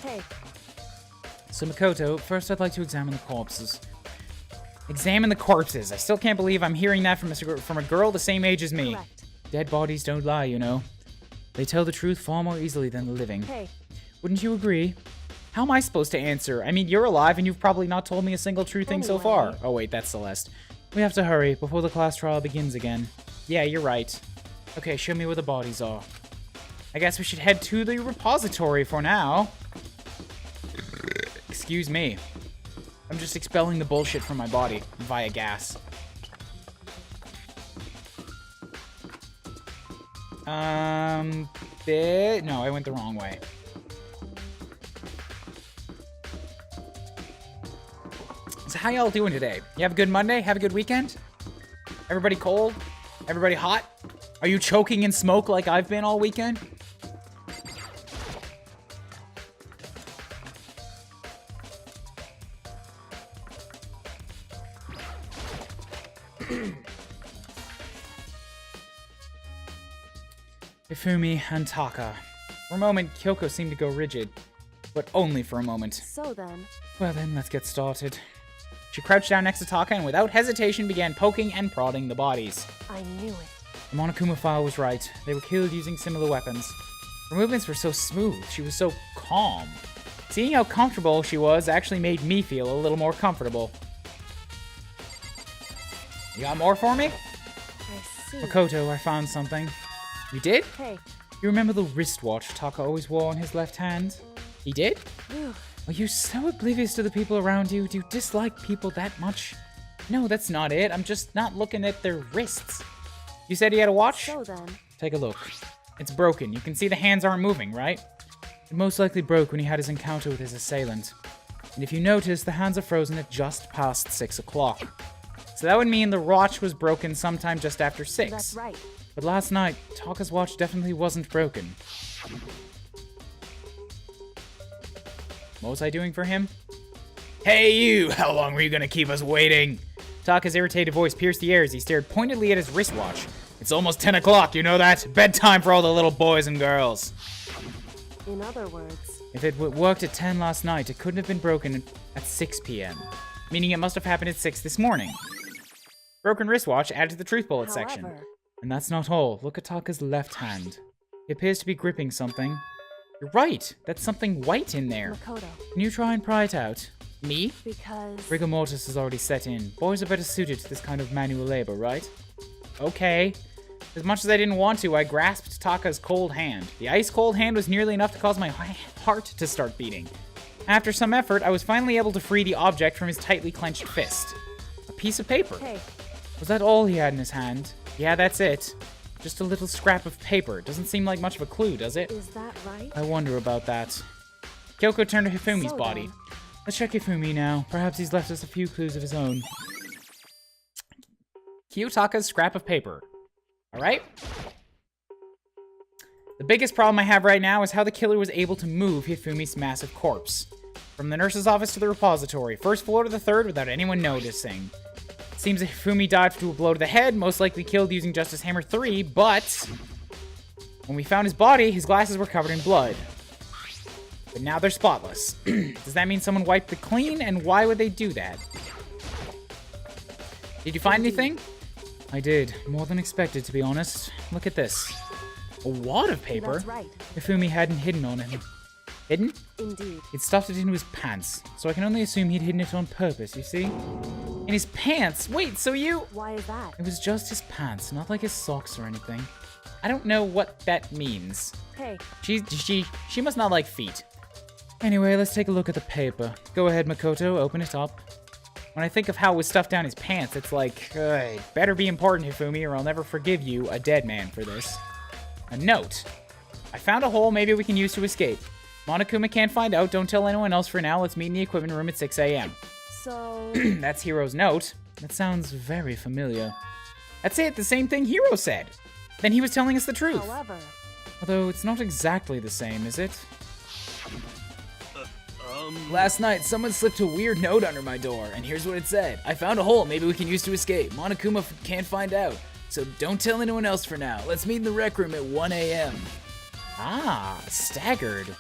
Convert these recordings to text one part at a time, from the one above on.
Hey. So, Makoto, first I'd like to examine the corpses. Examine the corpses. I still can't believe I'm hearing that from a girl the same age as me. Correct. Dead bodies don't lie, you know. They tell the truth far more easily than the living. Hey. Wouldn't you agree? How am I supposed to answer? I mean, you're alive and you've probably not told me a single true thing so far. Oh wait, that's Celeste. We have to hurry before the class trial begins again. Yeah, you're right. Okay, show me where the bodies are. I guess we should head to the repository for now. Excuse me. I'm just expelling the bullshit from my body via gas. No, I went the wrong way. So how y'all doing today? You have a good Monday? Have a good weekend? Everybody cold? Everybody hot? Are you choking in smoke like I've been all weekend? Hifumi and Taka. For a moment, Kyoko seemed to go rigid, but only for a moment. So then... Well then, let's get started. She crouched down next to Taka and without hesitation began poking and prodding the bodies. I knew it. The Monokuma file was right. They were killed using similar weapons. Her movements were so smooth. She was so calm. Seeing how comfortable she was actually made me feel a little more comfortable. You got more for me? I see. Makoto, I found something. You did? Hey. You remember the wristwatch Taka always wore on his left hand? He did? Phew. Are you so oblivious to the people around you? Do you dislike people that much? No, that's not it. I'm just not looking at their wrists. You said he had a watch? So then... Take a look. It's broken. You can see the hands aren't moving, right? It most likely broke when he had his encounter with his assailant. And if you notice, the hands are frozen at just past 6 o'clock. So that would mean the watch was broken sometime just after 6. That's right. But last night, Taka's watch definitely wasn't broken. What was I doing for him? Hey you! How long were you gonna keep us waiting? Taka's irritated voice pierced the air as he stared pointedly at his wristwatch. It's almost 10 o'clock, you know that? Bedtime for all the little boys and girls. In other words... If it worked at 10 last night, it couldn't have been broken at 6 p.m. Meaning it must have happened at 6 this morning. Broken wristwatch added to the truth bullet section. And that's not all. Look at Taka's left hand. He appears to be gripping something. You're right! That's something white in there. Makoto. Can you try and pry it out? Me? Because... Rigor mortis has already set in. Boys are better suited to this kind of manual labor, right? Okay. As much as I didn't want to, I grasped Taka's cold hand. The ice-cold hand was nearly enough to cause my heart to start beating. After some effort, I was finally able to free the object from his tightly clenched fist. A piece of paper. Hey. Was that all he had in his hand? Yeah, that's it. Just a little scrap of paper. Doesn't seem like much of a clue, does it? Is that right? I wonder about that. Kyoko turned to Hifumi's So body. then. Let's check Hifumi now. Perhaps he's left us a few clues of his own. Kiyotaka's scrap of paper. Alright? The biggest problem I have right now is how the killer was able to move Hifumi's massive corpse. From the nurse's office to the repository, first floor to the third without anyone noticing. Seems that Hifumi died to a blow to the head, most likely killed using Justice Hammer 3, but... when we found his body, his glasses were covered in blood. But now they're spotless. Does that mean someone wiped the clean, and why would they do that? Did you find anything? I did. More than expected, to be honest. Look at this. A wad of paper? That's right. Hifumi hadn't hidden on him. Hidden? Indeed. He'd stuffed it into his pants, so I can only assume he'd hidden it on purpose, you see? In his pants? Wait, so you... Why is that? It was just his pants, not like his socks or anything. I don't know what that means. Hey. She must not like feet. Anyway, let's take a look at the paper. Go ahead, Makoto, open it up. When I think of how it was stuffed down his pants, it's like, it better be important, Hifumi, or I'll never forgive you, a dead man, for this. A note. I found a hole maybe we can use to escape. Monokuma can't find out, don't tell anyone else for now, let's meet in the equipment room at 6 a.m. So... That's Hiro's note. That sounds very familiar. That's it, the same thing Hiro said. Then he was telling us the truth. However... Although it's not exactly the same, is it? Last night, someone slipped a weird note under my door, and here's what it said. I found a hole maybe we can use to escape. Monokuma can't find out, so don't tell anyone else for now. Let's meet in the rec room at 1 a.m. Ah, staggered.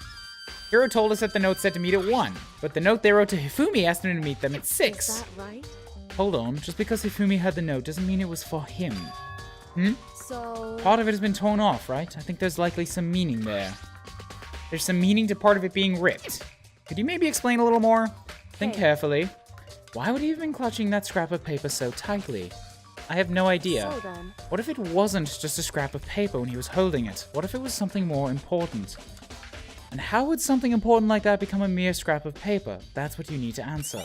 Hiro told us that the note said to meet at 1, but the note they wrote to Hifumi asked him to meet them at 6. Is that right? Hold on, just because Hifumi had the note doesn't mean it was for him. Hmm? So... Part of it has been torn off, right? I think there's likely some meaning there. There's some meaning to part of it being ripped. Could you maybe explain a little more? Think carefully. Why would he have been clutching that scrap of paper so tightly? I have no idea. So then... What if it wasn't just a scrap of paper when he was holding it? What if it was something more important? And how would something important like that become a mere scrap of paper? That's what you need to answer.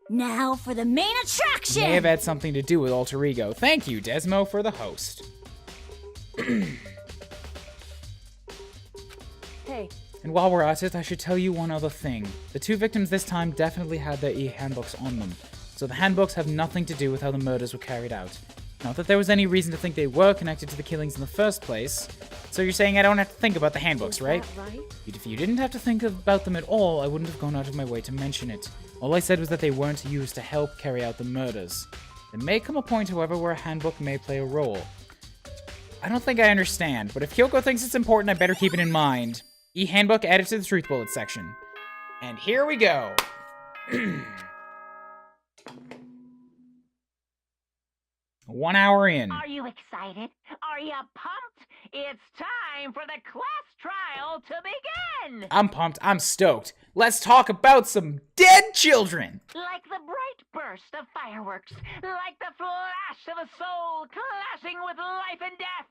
Now for the main attraction! May have had something to do with Alter Ego. Thank you, Desmo, for the host. Hey, And while we're at it, I should tell you one other thing. The 2 victims this time definitely had their e-handbooks on them, so the handbooks have nothing to do with how the murders were carried out. Not that there was any reason to think they were connected to the killings in the first place. So you're saying I don't have to think about the handbooks, right? Is that right? If you didn't have to think about them at all, I wouldn't have gone out of my way to mention it. All I said was that they weren't used to help carry out the murders. There may come a point, however, where a handbook may play a role. I don't think I understand, but if Kyoko thinks it's important, I better keep it in mind. E-handbook added to the truth bullet section. And here we go. 1 hour in. Are you excited? Are you pumped? It's time for the class trial to begin! I'm pumped. I'm stoked. Let's talk about some dead children. Like the bright burst of fireworks, like the flash of a soul clashing with life and death.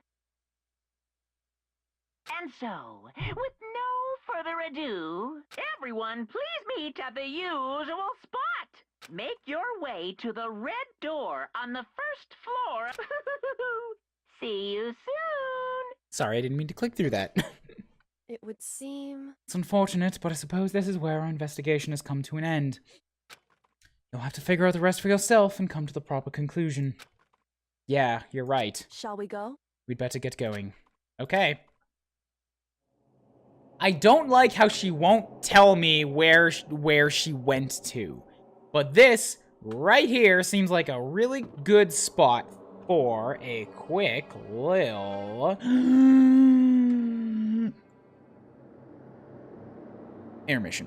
And so, with no further ado, everyone please meet at the usual spot. Make your way to the red door on the first floor. See you soon. Sorry, I didn't mean to click through that. It would seem... It's unfortunate, but I suppose this is where our investigation has come to an end. You'll have to figure out the rest for yourself and come to the proper conclusion. Yeah, you're right. Shall we go? We'd better get going. Okay. I don't like how she won't tell me where she went to. But this, right here, seems like a really good spot for a quick little... intermission.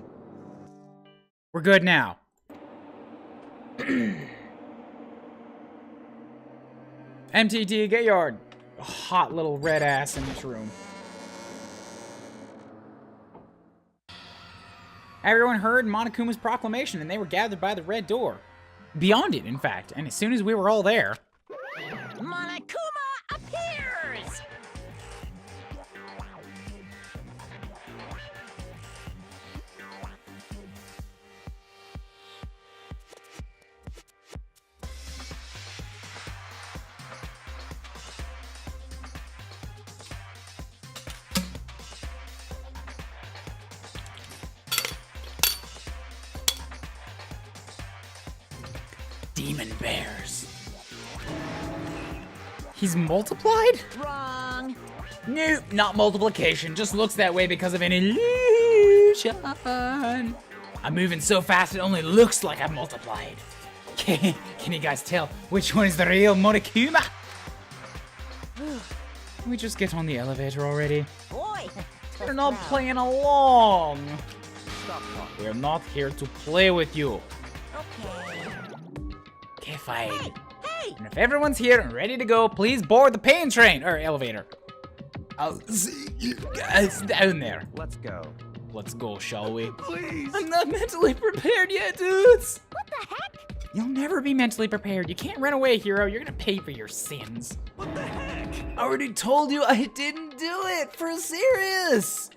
We're good now. MTT, get your hot little red ass in this room. Everyone heard Monokuma's proclamation, and they were gathered by the red door. Beyond it, in fact, and as soon as we were all there... Monokuma appears! Demon bears. He's multiplied? Wrong. Nope, not multiplication. Just looks that way because of an illusion. I'm moving so fast it only looks like I'm multiplied. Can you guys tell which one is the real Monokuma? Can we just get on the elevator already? Boy, We're not playing along. We're not here to play with you. Okay. Okay, fine. Hey! And if everyone's here and ready to go, please board the pain train or elevator. I'll see you guys down there. Let's go. Let's go, shall we? Please. I'm not mentally prepared yet, dudes. What the heck? You'll never be mentally prepared. You can't run away, hero. You're gonna pay for your sins. What the heck? I already told you I didn't do it. For serious.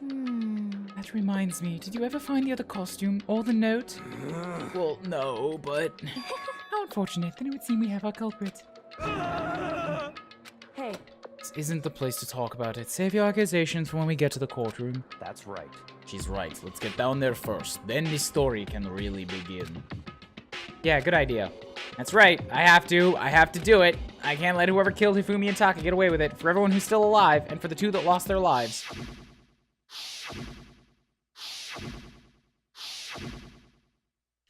That reminds me. Did you ever find the other costume or the note? Well, no, but how unfortunate. Then it would seem we have our culprit. Hey, This isn't the place to talk about it. Save your accusations for when we get to the courtroom. That's right. She's right. Let's get down there first. Then the story can really begin. Yeah, good idea. That's right. I have to do it. I can't let whoever killed Hifumi and Taka get away with it. For everyone who's still alive, and for the 2 that lost their lives.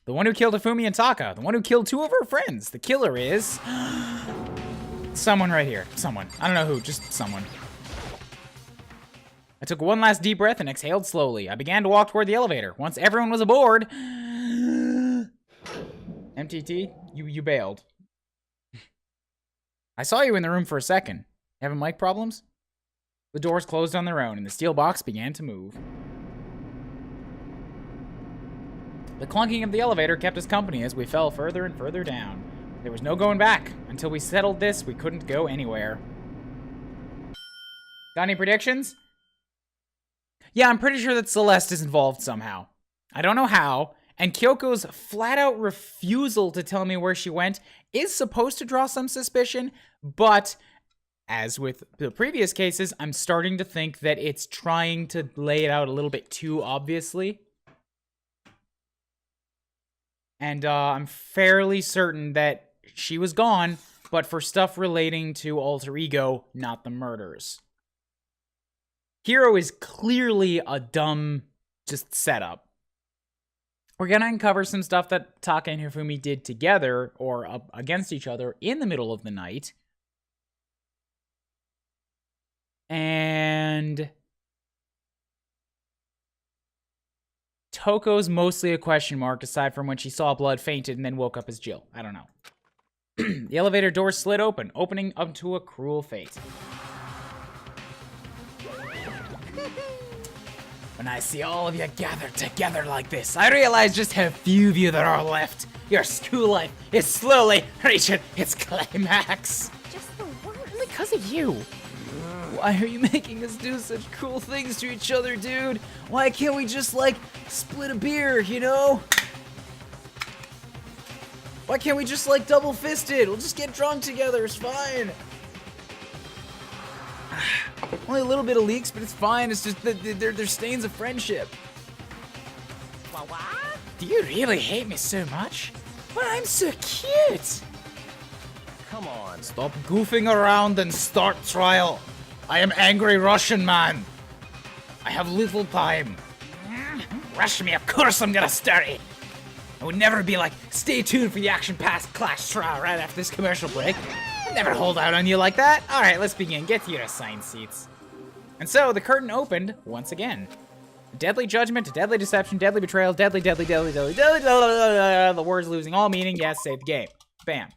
The one who killed Hifumi and Taka. The one who killed 2 of her friends. The killer is... Someone right here. Someone. I don't know who, just someone. I took one last deep breath and exhaled slowly. I began to walk toward the elevator. Once everyone was aboard... MTT, you bailed. I saw you in the room for a second. Having mic problems? The doors closed on their own, and the steel box began to move. The clunking of the elevator kept us company as we fell further and further down. There was no going back. Until we settled this, we couldn't go anywhere. Got any predictions? Yeah, I'm pretty sure that Celeste is involved somehow. I don't know how, and Kyoko's flat-out refusal to tell me where she went is supposed to draw some suspicion, but as with the previous cases, I'm starting to think that it's trying to lay it out a little bit too obviously. And I'm fairly certain that she was gone, but for stuff relating to Alter Ego, not the murders. Hiro is clearly a dumb, just setup. We're gonna uncover some stuff that Taka and Hifumi did together, or against each other, in the middle of the night. And... Toko's mostly a question mark, aside from when she saw blood, fainted, and then woke up as Jill. I don't know. The elevator door slid open, opening up to a cruel fate. When I see all of you gathered together like this, I realize just how few of you there are left. Your school life is slowly reaching its climax. Just the worst. Because of you. Why are you making us do such cruel things to each other, dude? Why can't we just, like, split a beer, you know? Why can't we just, like, double-fist it? We'll just get drunk together, it's fine. Only a little bit of leaks, but it's fine. It's just that they're stains of friendship. What? Do you really hate me so much? But I'm so cute. Come on. Stop goofing around and start trial. I am angry Russian man. I have little time. Rush me, of course I'm gonna start it. I would never be like, stay tuned for the action-packed clash trial right after this commercial break. I'd never hold out on you like that. All right, let's begin. Get to your assigned seats. And so the curtain opened once again. Deadly judgment, deadly deception, deadly betrayal, deadly, the words losing all meaning. Yes, save the game. Bam.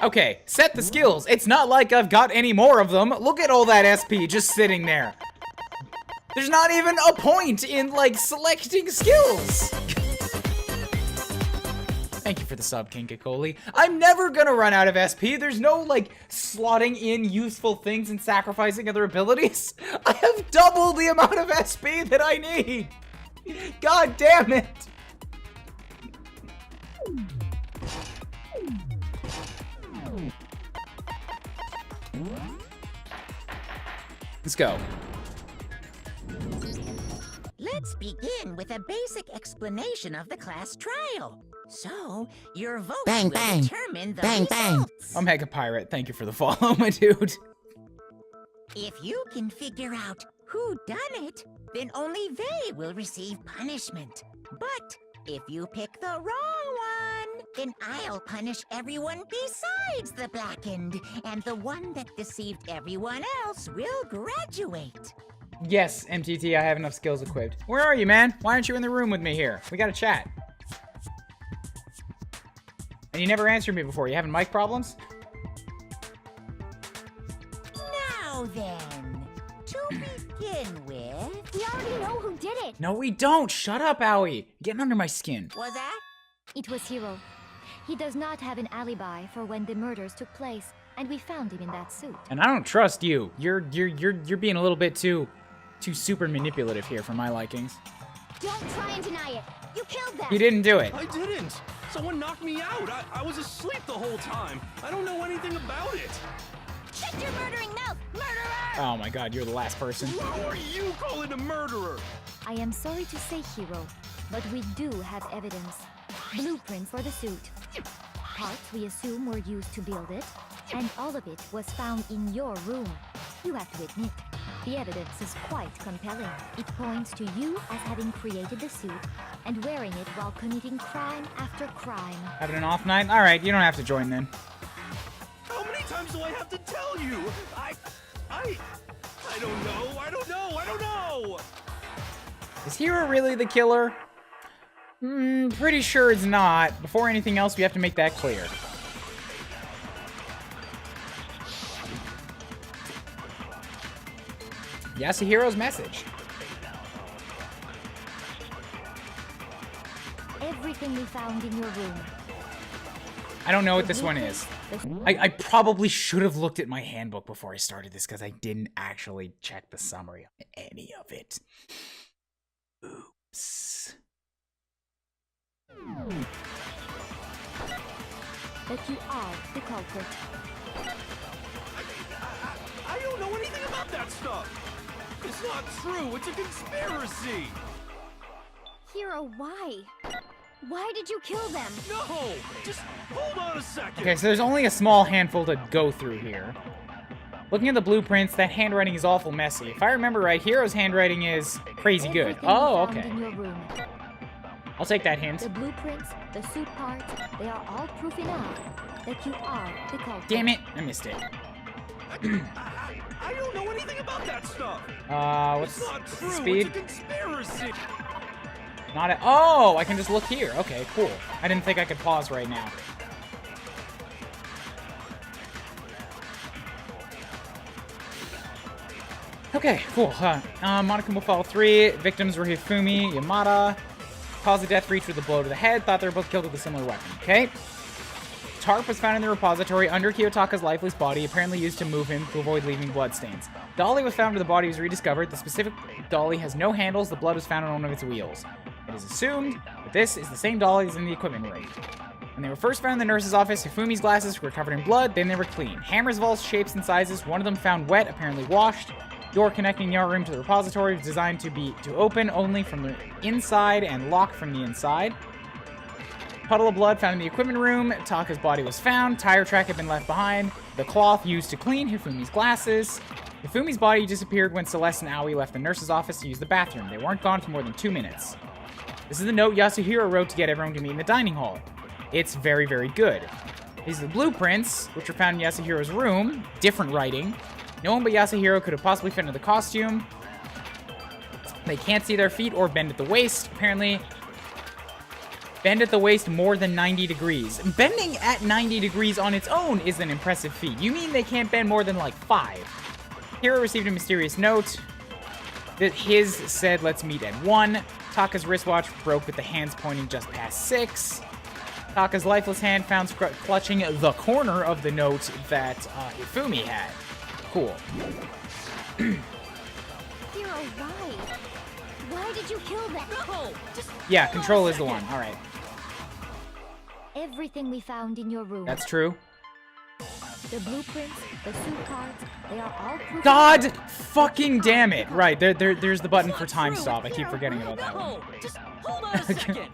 Okay, set the skills. It's not like I've got any more of them. Look at all that SP just sitting there. There's not even a point in, like, selecting skills. Thank you for the sub, King Kikoli. I'm never gonna run out of SP. There's no, like, slotting in useful things and sacrificing other abilities. I have double the amount of SP that I need. God damn it. Let's go. Let's begin with a basic explanation of the class trial. So, your vote will determine the results. Omega Pirate, thank you for the follow, my dude. If you can figure out who done it, then only they will receive punishment. But if you pick the wrong one, then I'll punish everyone besides the blackened, and the one that deceived everyone else will graduate. Yes, MTT, I have enough skills equipped. Where are you, man? Why aren't you in the room with me here? We gotta chat. And you never answered me before. You having mic problems? Now then, to begin with... We already know who did it. No, we don't. Shut up, Owie. You're getting under my skin. Was that? It was Hiro. He does not have an alibi for when the murders took place, and we found him in that suit. And I don't trust you. You're being a little bit too super manipulative here for my likings. Don't try and deny it. You killed them. You didn't do it. I didn't. Someone knocked me out. I was asleep the whole time. I don't know anything about it. Shut your murdering mouth, murderer! Oh my god, you're the last person. Who are you calling a murderer? I am sorry to say, Hiro, but we do have evidence. Blueprints for the suit. Parts we assume were used to build it, and all of it was found in your room. You have to admit, the evidence is quite compelling. It points to you as having created the suit and wearing it while committing crime after crime. Having an off night? Alright, you don't have to join then. How many times do I have to tell you? I don't know. I don't know. Is Hero really the killer? Pretty sure it's not. Before anything else, we have to make that clear. Yasuhiro's message. Everything we found in your room. I don't know what this one is. I probably should have looked at my handbook before I started this because I didn't actually check the summary of any of it. Oops. That you are the culprit. I don't know anything about that stuff. It's not true. It's a conspiracy. Hero, why? Why did you kill them? No, just hold on a second. Okay, so there's only a small handful to go through here. Looking at the blueprints, that handwriting is awful messy. If I remember right, Hero's handwriting is crazy good. Everything Oh, we found okay. in your room. I'll take that hint. The blueprints, the suit parts, they are all proof enough that you are the culprit. Damn it, I missed it. I don't know anything about that stuff. What's It's not the true. speed? It's a conspiracy. Not at— oh, I can just look here. Okay, cool. I didn't think I could pause right now. Okay, cool. Monokuma Fall 3. Victims were Hifumi, Yamada. Cause of death reached with a blow to the head. Thought they were both killed with a similar weapon. Okay. Tarp was found in the repository under Kiyotaka's lifeless body, apparently used to move him to avoid leaving bloodstains. Dolly was found when the body was rediscovered. The specific dolly has no handles. The blood was found on one of its wheels. It is assumed that this is the same dolly as in the equipment room. When they were first found in the nurse's office, Hifumi's glasses were covered in blood, then they were clean. Hammers of all shapes and sizes, one of them found wet, apparently washed. Door connecting your room to the repository was designed to open only from the inside and lock from the inside. Puddle of blood found in the equipment room. Taka's body was found. Tire track had been left behind. The cloth used to clean Hifumi's glasses. Hifumi's body disappeared when Celeste and Aoi left the nurse's office to use the bathroom. They weren't gone for more than 2 minutes. This is the note Yasuhiro wrote to get everyone to meet in the dining hall. It's very, very good. These are the blueprints, which were found in Yasuhiro's room. Different writing. No one but Yasuhiro could have possibly fit into the costume. They can't see their feet or bend at the waist. Apparently, bend at the waist more than 90 degrees. Bending at 90 degrees on its own is an impressive feat. You mean they can't bend more than like 5? Hiro received a mysterious note that his said, "Let's meet at 1." Taka's wristwatch broke with the hands pointing just past 6. Taka's lifeless hand found clutching the corner of the note that Hifumi had. Cool. Hiro, why? Why did you kill them? No! Just Yeah, hold on control a is the one. second. All right. Everything we found in your room. That's true. The blueprints, the suit cards, they are all proof. God fucking damn it. Right, there's the button for time True. stop. I keep forgetting about that one. No! Just hold on a second.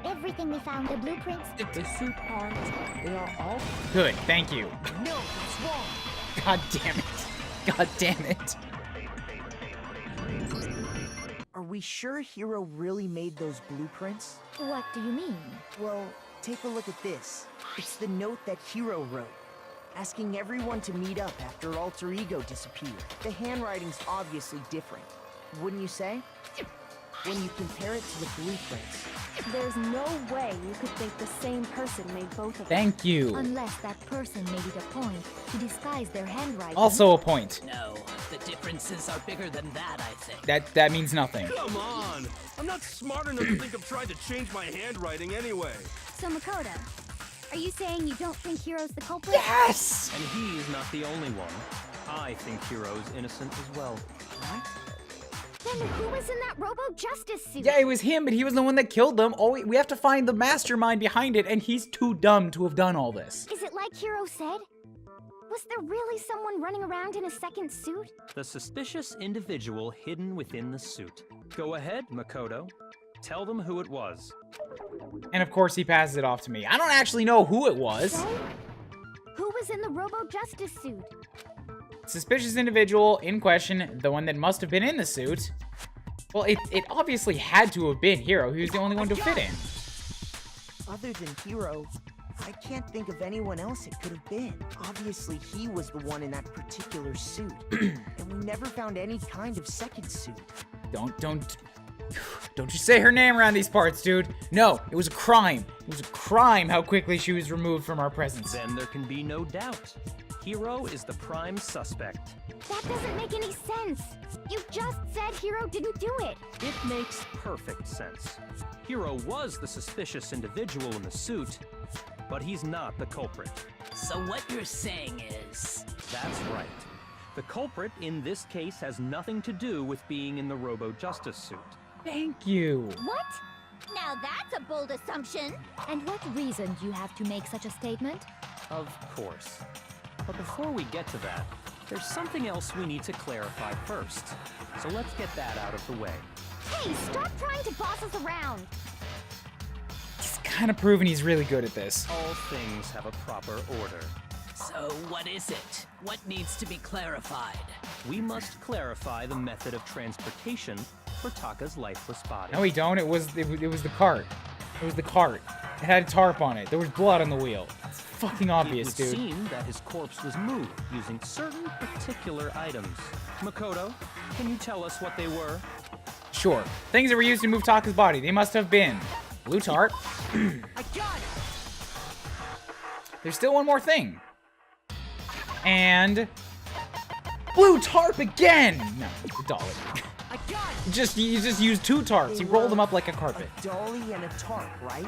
Everything we found, the blueprints, the suit parts, they are all. Good, thank you. No, it's wrong. God damn it. God damn it. Are we sure Hiro really made those blueprints? What do you mean? Well, take a look at this. It's the note that Hiro wrote, asking everyone to meet up after Alter Ego disappeared. The handwriting's obviously different, wouldn't you say? When you compare it to the blueprints. There's no way you could think the same person made both of them. Thank you. Unless that person made it a point to disguise their handwriting. Also a point. No, the differences are bigger than that, I think. That means nothing. Come on! I'm not smart enough to think of trying to change my handwriting anyway. So Makoto, are you saying you don't think Hiro's the culprit? Yes! And he's not the only one. I think Hiro's innocent as well. Then who was in that Robo-Justice suit? Yeah, it was him, but he was the one that killed them. Oh, we have to find the mastermind behind it, and he's too dumb to have done all this. Is it like Hiro said? Was there really someone running around in a second suit? The suspicious individual hidden within the suit. Go ahead, Makoto. Tell them who it was. And of course, he passes it off to me. I don't actually know who it was. So, who was in the Robo-Justice suit? Suspicious individual in question, the one that must have been in the suit, Well, it obviously had to have been Hiro. He was the only one to fit in. Other than Hiro, I can't think of anyone else it could have been. Obviously, he was the one in that particular suit. And we never found any kind of second suit. Don't you say her name around these parts, dude. No, it was a crime. It was a crime how quickly she was removed from our presence. Then there can be no doubt. Hiro is the prime suspect. That doesn't make any sense. You just said Hiro didn't do it. It makes perfect sense. Hiro was the suspicious individual in the suit, but he's not the culprit. So what you're saying is... That's right. The culprit in this case has nothing to do with being in the Robo-Justice suit. Thank you. What? Now that's a bold assumption. And what reason do you have to make such a statement? Of course. But before we get to that, there's something else we need to clarify first. So let's get that out of the way. Hey, stop trying to boss us around. He's kind of proven he's really good at this. All things have a proper order. So what is it? What needs to be clarified? We must clarify the method of transportation for Taka's lifeless body. No, we don't. It was the cart. It was the cart. It had a tarp on it. There was blood on the wheel. It's fucking obvious, It would dude. seem that his corpse was moved using certain particular items. Makoto, can you tell us what they were? Sure. Things that were used to move Taka's body. They must have been blue tarp. I got it! There's still one more thing. And blue tarp again. No, the dolly. I got it! You just used two tarps. You rolled them up like a carpet. A dolly and a tarp, right?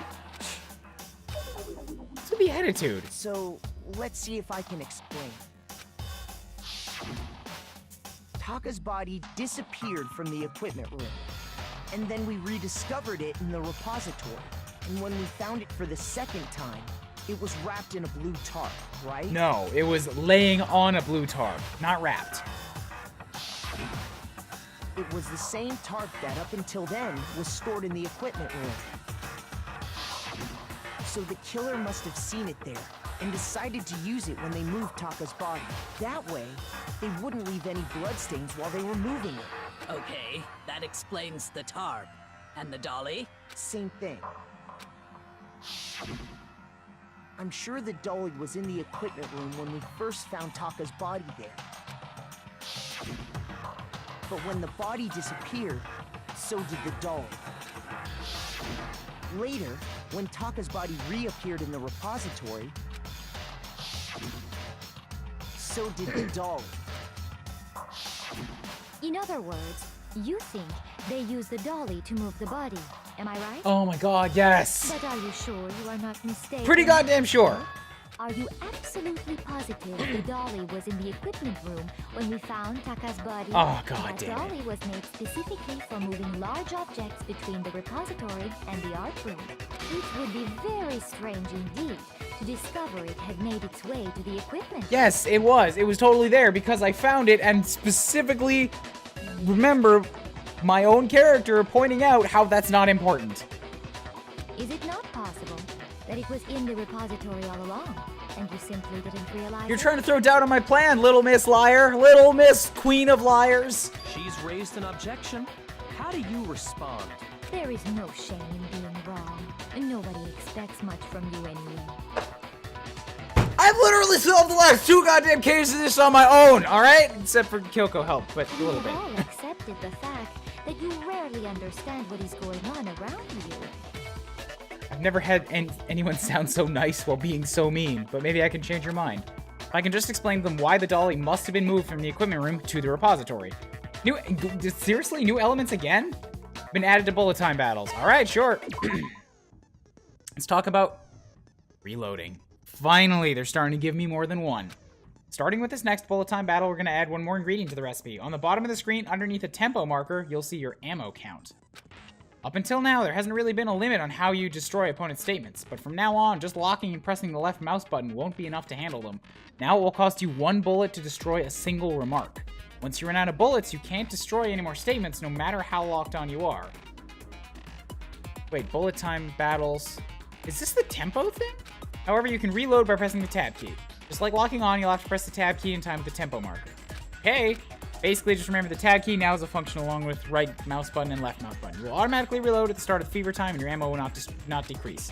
What's with the attitude? So, let's see if I can explain. Taka's body disappeared from the equipment room. And then we rediscovered it in the repository. And when we found it for the second time, it was wrapped in a blue tarp, right? No, it was laying on a blue tarp, not wrapped. It was the same tarp that, up until then, was stored in the equipment room. So the killer must have seen it there, and decided to use it when they moved Taka's body. That way, they wouldn't leave any bloodstains while they were moving it. Okay, that explains the tarp. And the dolly? Same thing. I'm sure the dolly was in the equipment room when we first found Taka's body there. But when the body disappeared, so did the dolly. Later, when Taka's body reappeared in the repository, so did the dolly. In other words, you think they used the dolly to move the body. Am I right? Oh my god, yes. But are you sure you are not mistaken? Pretty goddamn sure. Are you absolutely positive the dolly was in the equipment room when we found Taka's body? Oh, god That damn it. dolly was made specifically for moving large objects between the repository and the art room. It would be very strange indeed to discover it had made its way to the equipment. Yes, it was. It was totally there because I found it and specifically remember my own character pointing out how that's not important. Is it not possible that it was in the repository all along, and you simply didn't realize You're it? trying to throw doubt on my plan, little Miss Liar. Little Miss Queen of Liars. She's raised an objection. How do you respond? There is no shame in being wrong, and nobody expects much from you anyway. I've literally solved the last two goddamn cases of this on my own, alright? Except for Kyoko help, but a We little have bit. all accepted the fact that you rarely understand what is going on around you. I've never had anyone sound so nice while being so mean, but maybe I can change your mind. I can just explain to them why the dolly must have been moved from the equipment room to the repository. Seriously? New elements again? Been added to bullet time battles. Alright, sure. Let's talk about reloading. Finally, they're starting to give me more than one. Starting with this next bullet time battle, we're going to add one more ingredient to the recipe. On the bottom of the screen, underneath a tempo marker, you'll see your ammo count. Up until now, there hasn't really been a limit on how you destroy opponent's statements, but from now on, just locking and pressing the left mouse button won't be enough to handle them. Now it will cost you 1 bullet to destroy a single remark. Once you run out of bullets, you can't destroy any more statements no matter how locked on you are. Wait, bullet time battles... Is this the tempo thing? However, you can reload by pressing the tab key. Just like locking on, you'll have to press the tab key in time with the tempo marker. Okay, Basically, just remember the tab key now is a function along with right mouse button and left mouse button. You will automatically reload at the start of fever time, and your ammo will not decrease.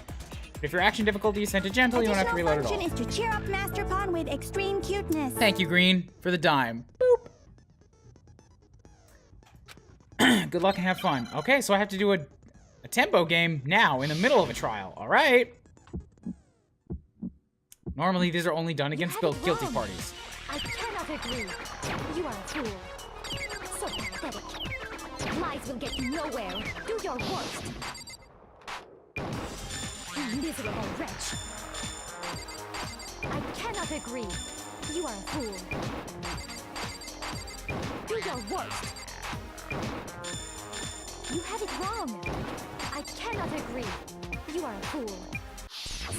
But if your action difficulty is set to gentle, you won't have to reload at all. Additional function is to cheer up Master Pawn with extreme cuteness. Thank you, Green, for the dime. Boop. Good luck and have fun. Okay, so I have to do a tempo game now in the middle of a trial. All right. Normally, these are only done against guilty parties. I cannot agree. You are a fool. So pathetic. Lies will get you nowhere. Do your worst. You miserable wretch. I cannot agree. You are a fool. Do your worst. You have it wrong. I cannot agree. You are a fool.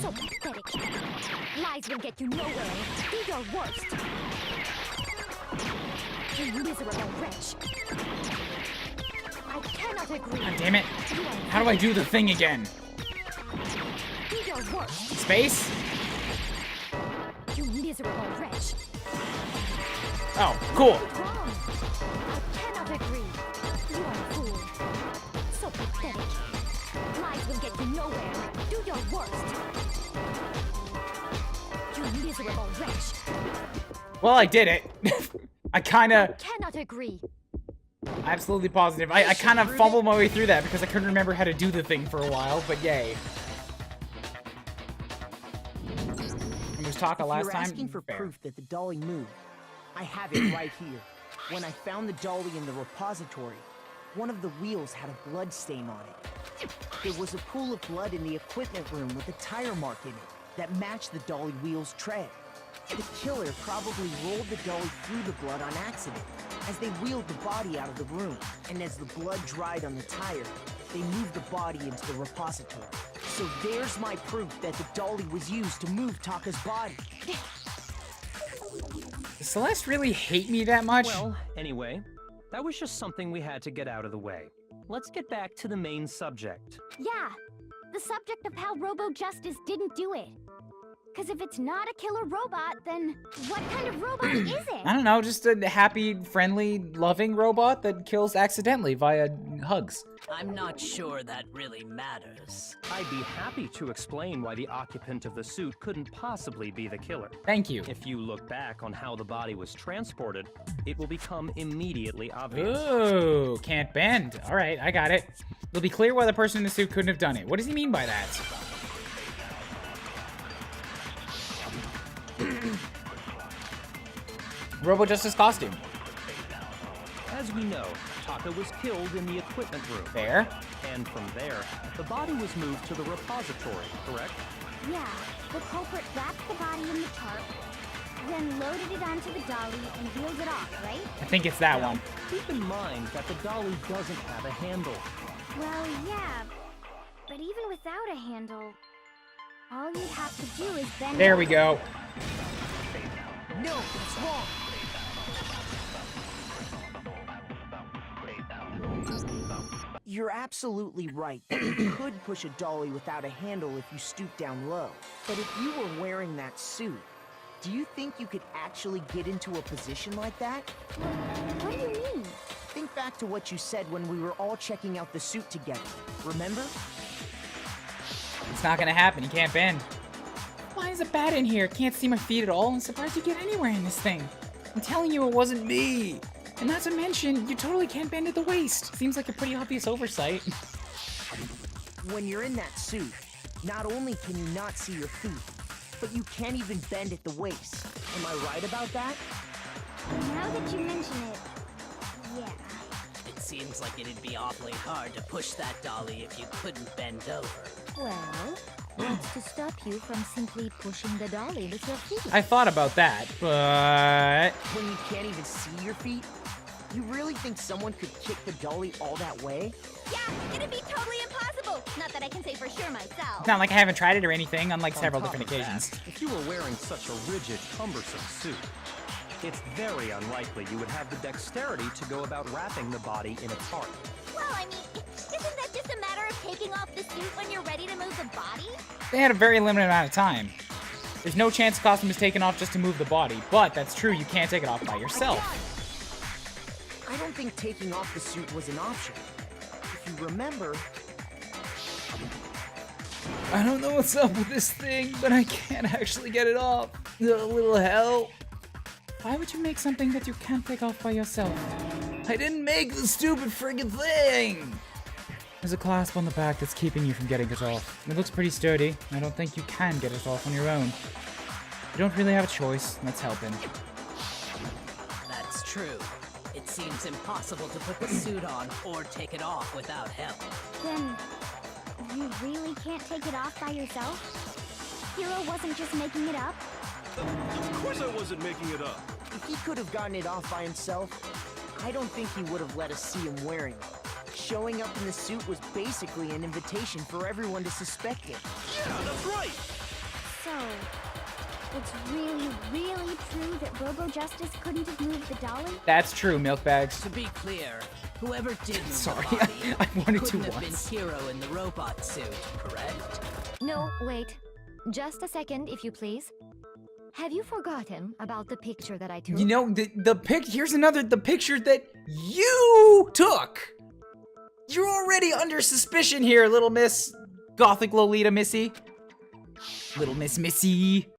So pathetic. Lies will get you nowhere. Do your worst. You miserable wretch. I cannot agree. God damn it. How do I do the thing again? Do your worst. Space? You miserable wretch. Oh, cool. Wrong. I cannot agree. You are a fool. So pathetic. Lies will get you nowhere. Do your worst. You miserable wretch. Well, I did it. I kinda... Cannot agree. Absolutely positive. I kind of fumbled my way through that because I couldn't remember how to do the thing for a while, but yay. It was Taka last time. You're asking for proof that the dolly moved. I have it right here. When I found the dolly in the repository, one of the wheels had a blood stain on it. There was a pool of blood in the equipment room with a tire mark in it that matched the dolly wheel's tread. The killer probably rolled the dolly through the blood on accident as they wheeled the body out of the room, and as the blood dried on the tire, they moved the body into the repository. So there's my proof that the dolly was used to move Taka's body. Does Celeste really hate me that much? Well, anyway, that was just something we had to get out of the way. Let's get back to the main subject. Yeah, the subject of how Robo Justice didn't do it. Because if it's not a killer robot, then what kind of robot is it? I don't know, just a happy, friendly, loving robot that kills accidentally via hugs. I'm not sure that really matters. I'd be happy to explain why the occupant of the suit couldn't possibly be the killer. Thank you. If you look back on how the body was transported, it will become immediately obvious. Ooh, can't bend. All right, I got it. It'll be clear why the person in the suit couldn't have done it. What does he mean by that? Robo Justice costume. As we know, Taka was killed in the equipment room. There. And from there, the body was moved to the repository, correct? Yeah, the culprit wrapped the body in the tarp, then loaded it onto the dolly and wheeled it off, right? I think it's that Now, one. Keep in mind that the dolly doesn't have a handle. Well, yeah, but even without a handle, all you'd have to do is bend There we go. No, it's wrong. You're absolutely right that you could push a dolly without a handle if you stoop down low. But if you were wearing that suit, do you think you could actually get into a position like that? What do you mean? Think back to what you said when we were all checking out the suit together. Remember? It's not gonna happen. You can't bend. Why is it bad in here? Can't see my feet at all. I'm surprised you get anywhere in this thing. I'm telling you, it wasn't me. And not to mention, you totally can't bend at the waist. Seems like a pretty obvious oversight. When you're in that suit, not only can you not see your feet, but you can't even bend at the waist. Am I right about that? Now that you mention it, yeah. It seems like it'd be awfully hard to push that dolly if you couldn't bend over. Well, what's to stop you from simply pushing the dolly with your feet? I thought about that, but... When you can't even see your feet? You really think someone could kick the dolly all that way? Yeah, it'd be totally impossible. Not that I can say for sure myself. It's not like I haven't tried it or anything, unlike several On top different of that, occasions. if you were wearing such a rigid, cumbersome suit, it's very unlikely you would have the dexterity to go about wrapping the body in a tarp. Well, I mean, isn't that just a matter of taking off the suit when you're ready to move the body? They had a very limited amount of time. There's no chance the costume is taken off just to move the body, but that's true, you can't take it off by yourself. don't think taking off the suit was an option. If you remember, I don't know what's up with this thing, but I can't actually get it off. A little help. Why would you make something that you can't take off by yourself? I didn't make the stupid friggin' thing! There's a clasp on the back that's keeping you from getting it off. It looks pretty sturdy. I don't think you can get it off on your own. You don't really have a choice. Let's help him. That's true. It seems impossible to put the suit on or take it off without help. Then, you really can't take it off by yourself? Hero wasn't just making it up? Of course I wasn't making it up. if he could have gotten it off by himself, I don't think he would have let us see him wearing it. Showing up in the suit was basically an invitation for everyone to suspect it. Yeah, that's right! So, it's really, really true that Robo Justice couldn't have moved the dolly? That's true, milk bags. To be clear, whoever did move Sorry, the body I wanted to couldn't have once. been Hero in the robot suit, correct? No, wait. Just a second, if you please. Have you forgotten about the picture that I took? You know, here's another, the picture that you took! You're already under suspicion here, little Miss Gothic Lolita Missy. Little Miss Missy.